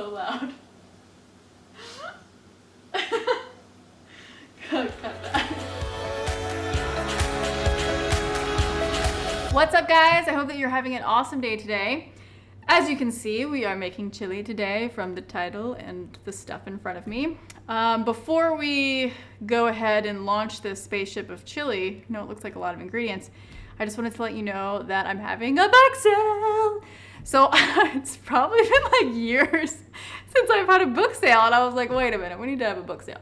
so loud. Cut that. What's up, guys? I hope that you're having an awesome day today. As you can see, we are making chili today from the title and the stuff in front of me. Before we go ahead and launch this spaceship of chili, it looks like a lot of ingredients, I just wanted to let you know that I'm having a book sale. So it's probably been like years since I've had a book sale, and I was like, wait a minute, we need to have a book sale.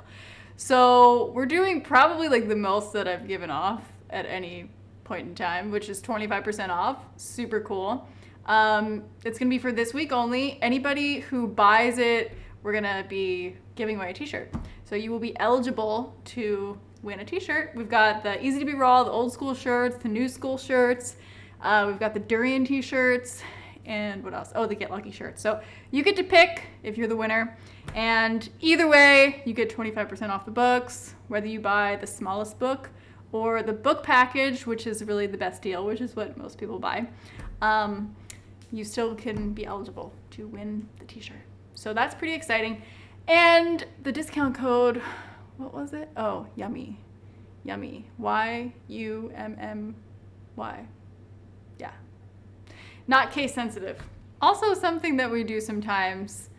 So we're doing probably like the most that I've given off at any point in time, which is 25% off. Super cool. It's gonna be for this week only. Anybody who buys it, we're gonna be giving away a t-shirt. So you will be eligible to win a t-shirt. We've got the Easy to Be Raw, the old school shirts, the new school shirts. We've got the Durian t-shirts, and what else? Oh, the Get Lucky shirts. So you get to pick if you're the winner. And either way, you get 25% off the books, whether you buy the smallest book or the book package, which is really the best deal, which is what most people buy. You still can be eligible to win the t-shirt. So that's pretty exciting. And the discount code, what was it? Oh, yummy. Yummy. Y-U-M-M-Y. Yeah. Not case sensitive. Also something that we do sometimes,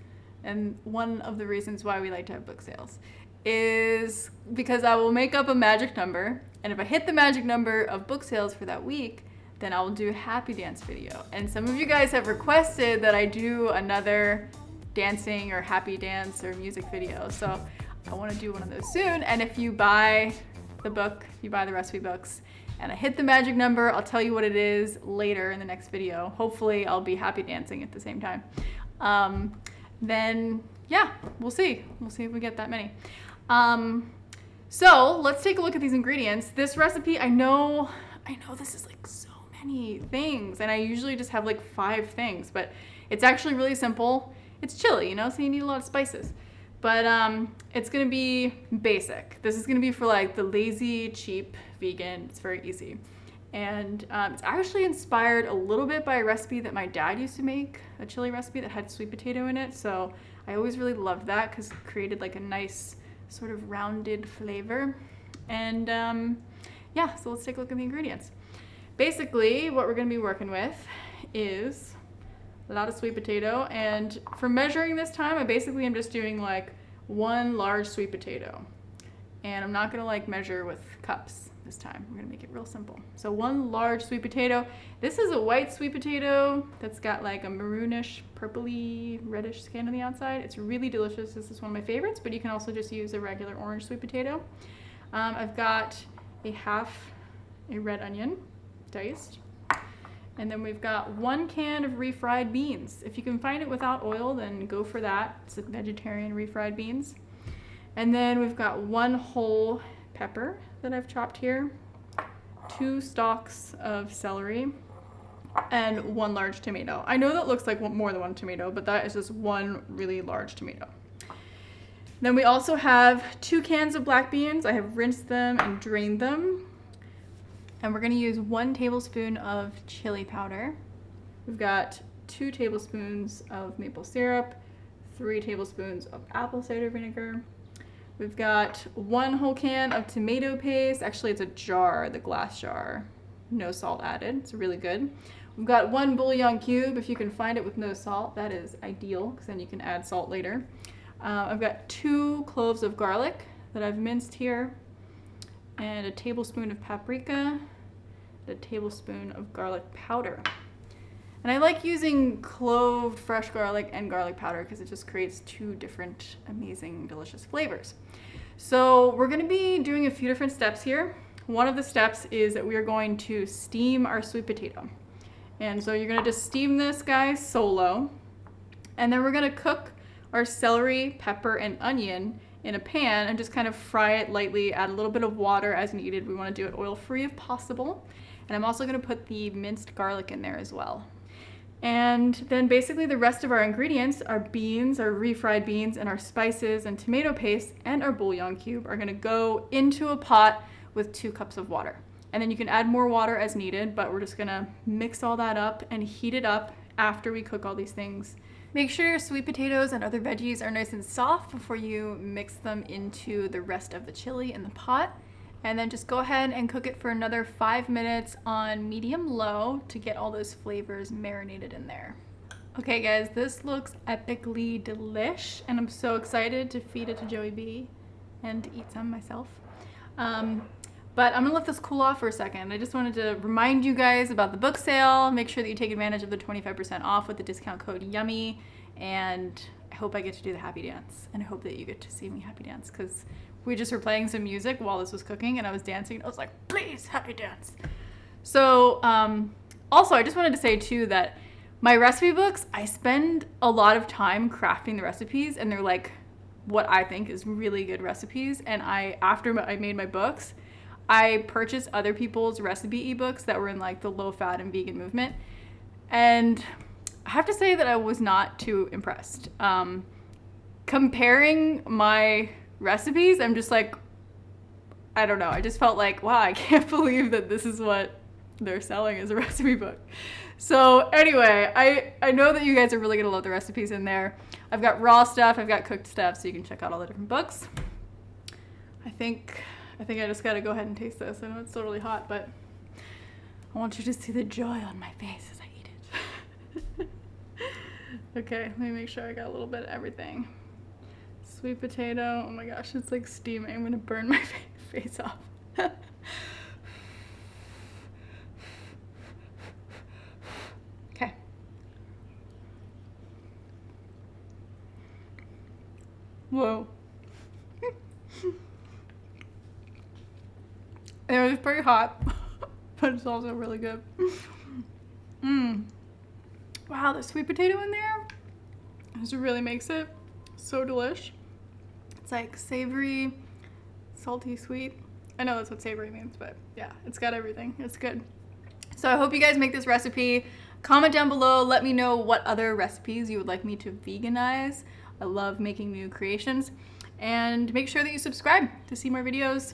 and one of the reasons why we like to have book sales, is because I will make up a magic number, and if I hit the magic number of book sales for that week, then I will do a happy dance video. And some of you guys have requested that I do another dancing or happy dance or music video. So I want to do one of those soon. And if you buy the book, you buy the recipe books, and I hit the magic number, I'll tell you what it is later in the next video. Hopefully I'll be happy dancing at the same time. Then yeah, we'll see. We'll see if we get that many. So let's take a look at these ingredients. This recipe, I know this is like so many things, and I usually just have like 5 things, but it's actually really simple. It's chili, so you need a lot of spices. But it's gonna be basic. This is gonna be for like the lazy, cheap vegan. It's very easy. And it's actually inspired a little bit by a recipe that my dad used to make, a chili recipe that had sweet potato in it. So I always really loved that because it created like a nice sort of rounded flavor. And yeah, so let's take a look at the ingredients. Basically, what we're gonna be working with is a lot of sweet potato, and for measuring this time, I basically am just doing like 1 large sweet potato, and I'm not gonna like measure with cups this time. We're gonna make it real simple. So 1 large sweet potato. This is a white sweet potato that's got like a maroonish, purpley, reddish skin on the outside. It's really delicious. This is one of my favorites, but you can also just use a regular orange sweet potato. I've got a red onion, diced. And then we've got 1 can of refried beans. If you can find it without oil, then go for that. It's like vegetarian refried beans. And then we've got 1 whole pepper that I've chopped here, 2 stalks of celery, and 1 large tomato. I know that looks like more than 1 tomato, but that is just 1 really large tomato. Then we also have 2 cans of black beans. I have rinsed them and drained them. And we're gonna use 1 tablespoon of chili powder. We've got 2 tablespoons of maple syrup, 3 tablespoons of apple cider vinegar. We've got 1 whole can of tomato paste. Actually, it's a jar, the glass jar. No salt added, it's really good. We've got 1 bouillon cube. If you can find it with no salt, that is ideal, because then you can add salt later. I've got 2 cloves of garlic that I've minced here, and a tablespoon of paprika, a tablespoon of garlic powder. And I like using cloved fresh garlic and garlic powder because it just creates 2 different amazing, delicious flavors. So we're gonna be doing a few different steps here. One of the steps is that we are going to steam our sweet potato. And so you're gonna just steam this guy solo. And then we're gonna cook our celery, pepper, and onion in a pan and just kind of fry it lightly, add a little bit of water as needed. We want to do it oil-free if possible. And I'm also going to put the minced garlic in there as well. And then basically the rest of our ingredients, our beans, our refried beans, and our spices and tomato paste and our bouillon cube are going to go into a pot with 2 cups of water. And then you can add more water as needed, but we're just going to mix all that up and heat it up after we cook all these things Make sure your sweet potatoes and other veggies are nice and soft before you mix them into the rest of the chili in the pot. And then just go ahead and cook it for another 5 minutes on medium-low to get all those flavors marinated in there. Okay guys, this looks epically delish, and I'm so excited to feed it to Joey B and to eat some myself. But I'm gonna let this cool off for a second. I just wanted to remind you guys about the book sale. Make sure that you take advantage of the 25% off with the discount code YUMMY, and I hope I get to do the happy dance, and I hope that you get to see me happy dance, because we just were playing some music while this was cooking and I was dancing. I was like, please happy dance. So also I just wanted to say too that my recipe books, I spend a lot of time crafting the recipes, and they're like what I think is really good recipes. And after I made my books, I purchased other people's recipe ebooks that were in like the low fat and vegan movement. And I have to say that I was not too impressed. Comparing my recipes, I'm just like, I don't know. I just felt like, wow, I can't believe that this is what they're selling as a recipe book. So anyway, I know that you guys are really gonna love the recipes in there. I've got raw stuff, I've got cooked stuff, so you can check out all the different books. I think I just gotta go ahead and taste this. I know it's totally hot, but I want you to see the joy on my face as I eat it. Okay, let me make sure I got a little bit of everything. Sweet potato, oh my gosh, it's like steaming. I'm gonna burn my face off. Okay. Whoa. It was pretty hot, but it's also really good. Wow, the sweet potato in there just really makes it so delish. It's like savory, salty, sweet. I know that's what savory means, but yeah, it's got everything. It's good. So I hope you guys make this recipe. Comment down below, let me know what other recipes you would like me to veganize. I love making new creations. And make sure that you subscribe to see more videos.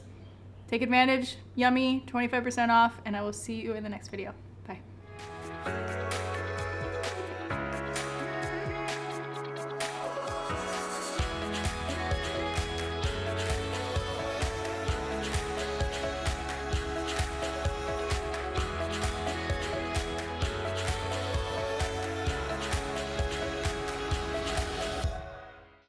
Take advantage, yummy, 25% off, and I will see you in the next video. Bye.